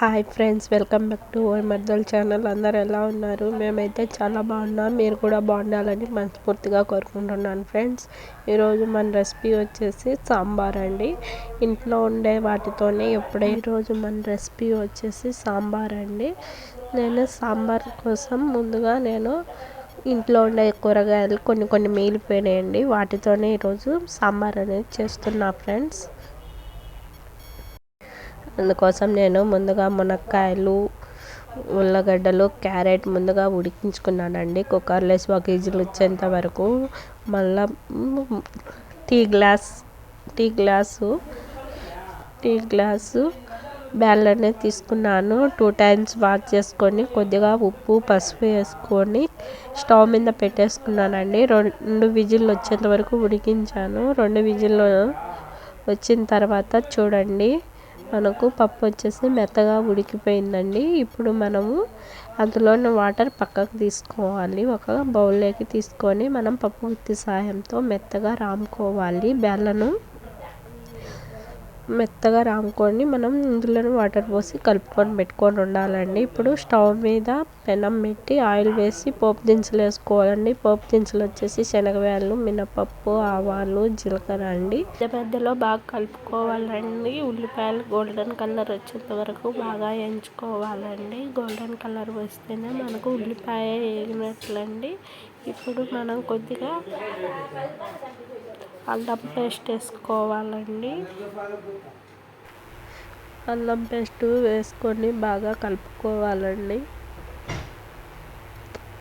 Hi friends, welcome back to మర్దల్ channel. అందరు ఎలా ఉన్నారు? మేమైతే చాలా బాగున్నాం. మీరు కూడా బాగుండాలని మనస్ఫూర్తిగా కోరుకుంటున్నాను ఫ్రెండ్స్. ఈరోజు మన రెసిపీ వచ్చేసి సాంబార్ అండి. ఇంట్లో ఉండే వాటితోనే ఈరోజు మన రెసిపీ వచ్చేసి సాంబార్ అండి. నేను సాంబార్ కోసం ముందుగా ఇంట్లో ఉండే కూరగాయలు కొన్ని మిగిలిపోయినాయండి. వాటితోనే ఈరోజు సాంబార్ అనేది చేస్తున్నా ఫ్రెండ్స్. అందుకోసం నేను ముందుగా మునక్కాయలు, ఉల్లగడ్డలు, క్యారెట్ ముందుగా ఉడికించుకున్నానండి. కుక్కర్లో 1 విజిల్ వచ్చేంత వరకు. మళ్ళా టీ గ్లాసు బ్యాళ్ళనే తీసుకున్నాను. 2 టైమ్స్ వాష్ చేసుకొని కొద్దిగా ఉప్పు, పసుపు వేసుకొని స్టవ్ మీద పెట్టేసుకున్నానండి. 2 విజిల్లు వచ్చేంత వరకు ఉడికించాను. 2 విజిల్లు వచ్చిన తర్వాత చూడండి, మనకు పప్పు వచ్చేసి మెత్తగా ఉడికిపోయిందండి. ఇప్పుడు మనము అందులోని వాటర్ పక్కకు తీసుకోవాలి. ఒక బౌల్లోకి తీసుకొని మనం పప్పు గుత్తి సాయంతో మెత్తగా రాముకోవాలి. బెల్లను మెత్తగా రాముకొని మనం ఇందులో వాటర్ పోసి కలుపుకొని పెట్టుకొని ఉండాలండి. ఇప్పుడు స్టవ్ మీద పెనం పెట్టి ఆయిల్ వేసి పోపు దినుసులు వేసుకోవాలండి. పోపు దినుసులు వచ్చేసి శనగవేళ్ళు, మినపప్పు, ఆవాలు, జీలకర్ర అండి. మధ్యలో బాగా కలుపుకోవాలండి. ఉల్లిపాయలు గోల్డెన్ కలర్ వచ్చేంత వరకు బాగా వేయించుకోవాలండి. గోల్డెన్ కలర్ వస్తేనే మనకు ఉల్లిపాయ వేగినట్లండి. ఇప్పుడు మనం కొద్దిగా అల్లం పేస్ట్ వేసుకోవాలండి. అల్లం పేస్ట్ వేసుకొని బాగా కలుపుకోవాలండి.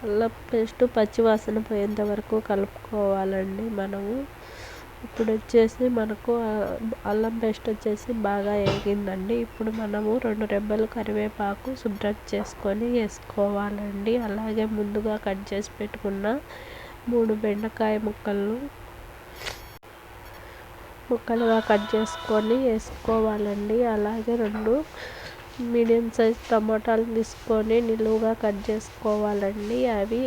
అల్లం పేస్ట్ పచ్చివాసన పోయేంత వరకు కలుపుకోవాలండి మనము. ఇప్పుడు వచ్చేసి మనకు అల్లం పేస్ట్ వచ్చేసి బాగా వేగిందండి. ఇప్పుడు మనము 2 రెబ్బలు కరివేపాకు శుభ్రం చేసుకొని వేసుకోవాలండి. అలాగే ముందుగా కట్ చేసి పెట్టుకున్న 3 బెండకాయ ముక్కలుగా కట్ చేసుకొని వేసుకోవాలండి. అలాగే 2 మీడియం సైజ్ టమాటాలు తీసుకొని నిలువుగా కట్ చేసుకోవాలండి. అవి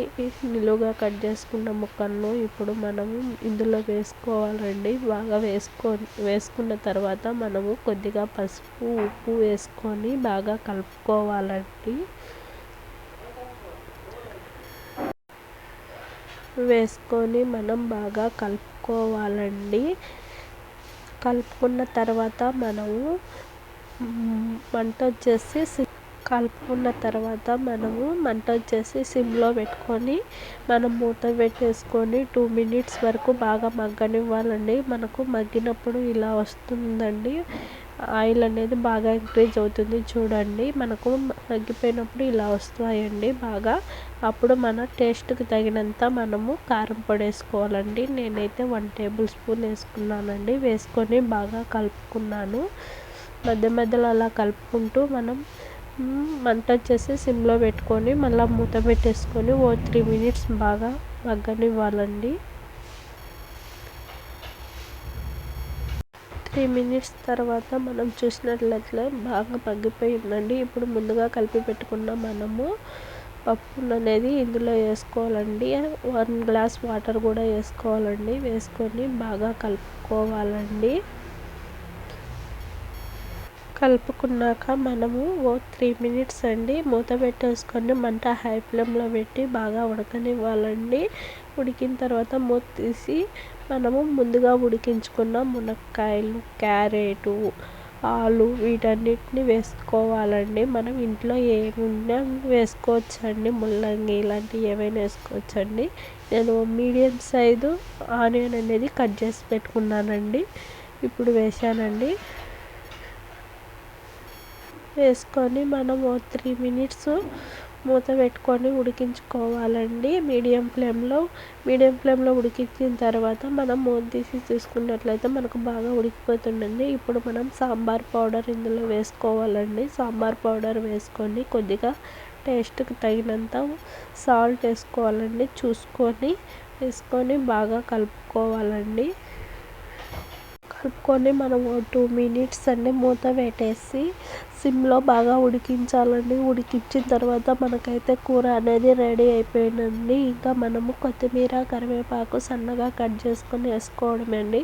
నిలువుగా కట్ చేసుకున్న ముక్కలను ఇప్పుడు మనము ఇందులో వేసుకోవాలండి. బాగా వేసుకున్న తర్వాత మనము కొద్దిగా పసుపు, ఉప్పు వేసుకొని బాగా కలుపుకోవాలండి. వేసుకొని మనం బాగా కలుపుకోవాలండి. కలుపుకున్న తర్వాత మనము మంట వచ్చేసి సిమ్లో పెట్టుకొని మనం మూత పెట్టేసుకొని 2 మినిట్స్ వరకు బాగా మగ్గనివ్వాలండి. మనకు మగ్గినప్పుడు ఇలా వస్తుందండి. ఆయిల్ అనేది బాగా ఇంక్రీజ్ అవుతుంది చూడండి. మనకు మగ్గిపోయినప్పుడు ఇలా వస్తాయండి బాగా. అప్పుడు మన టేస్ట్కి తగినంత మనము కారం పొడి వేసుకోవాలండి. నేనైతే 1 టేబుల్ స్పూన్ వేసుకున్నానండి. వేసుకొని బాగా కలుపుకున్నాను. మధ్యలో అలా కలుపుకుంటూ మనం మంట వచ్చేసి సిమ్లో పెట్టుకొని మళ్ళీ మూత పెట్టేసుకొని 3 మినిట్స్ బాగా మగ్గనివ్వాలండి. 3 మినిట్స్ తర్వాత మనం చూసినట్లయితే బాగా మగ్గిపోయిందండి. ఇప్పుడు ముందుగా కలిపి పెట్టుకున్న మనము పప్పు అనేది ఇందులో వేసుకోవాలండి. 1 గ్లాస్ వాటర్ కూడా వేసుకోవాలండి. వేసుకొని బాగా కలుపుకోవాలండి. కలుపుకున్నాక మనము 3 మినిట్స్ అండి మూత పెట్టేసుకొని మంట హై ఫ్లేమ్లో పెట్టి బాగా ఉడకనివ్వాలండి. ఉడికిన తర్వాత మూత తీసి మనము ముందుగా ఉడికించుకున్న మునక్కాయలు, క్యారెటు, ఆలు వీటన్నిటిని వేసుకోవాలండి. మనం ఇంట్లో ఏమున్నా వేసుకోవచ్చండి. ముల్లంగి ఇలాంటివి ఏవైనా వేసుకోవచ్చండి. నేను మీడియం సైజు ఆనియన్ అనేది కట్ చేసి పెట్టుకున్నానండి. ఇప్పుడు వేసానండి. వేసుకొని మనం 3 మినిట్స్ మూత పెట్టుకొని ఉడికించుకోవాలండి. మీడియం ఫ్లేమ్లో ఉడికించిన తర్వాత మనం మూత తీసి చూసుకున్నట్లయితే మనకు బాగా ఉడికిపోతుందండి. ఇప్పుడు మనం సాంబార్ పౌడర్ ఇందులో వేసుకోవాలండి. సాంబార్ పౌడర్ వేసుకొని కొద్దిగా టేస్ట్కి తగినంత సాల్ట్ వేసుకోవాలండి. వేసుకొని బాగా కలుపుకోవాలండి. కలుపుకొని మనం 2 మినిట్స్ అండి మూత పెట్టేసి సిమ్లో బాగా ఉడికించాలండి. ఉడికించిన తర్వాత మనకైతే కూర అనేది రెడీ అయిపోయిందండి. ఇంకా మనము కొత్తిమీర, కరివేపాకు సన్నగా కట్ చేసుకొని వేసుకోవడమండి.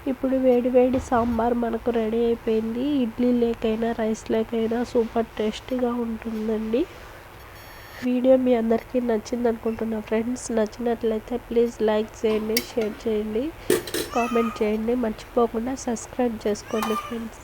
ఇప్పుడు వేడి వేడి సాంబార్ మనకు రెడీ అయిపోయింది. ఇడ్లీ లేకైనా రైస్ లేకైనా సూపర్ టేస్టీగా ఉంటుందండి. వీడియో మీ అందరికీ నచ్చింది అనుకుంటున్నా ఫ్రెండ్స్. నచ్చినట్లయితే ప్లీజ్ లైక్ చేయండి, షేర్ చేయండి, కామెంట్ చేయండి. మర్చిపోకుండా సబ్స్క్రైబ్ చేసుకోండి ఫ్రెండ్స్.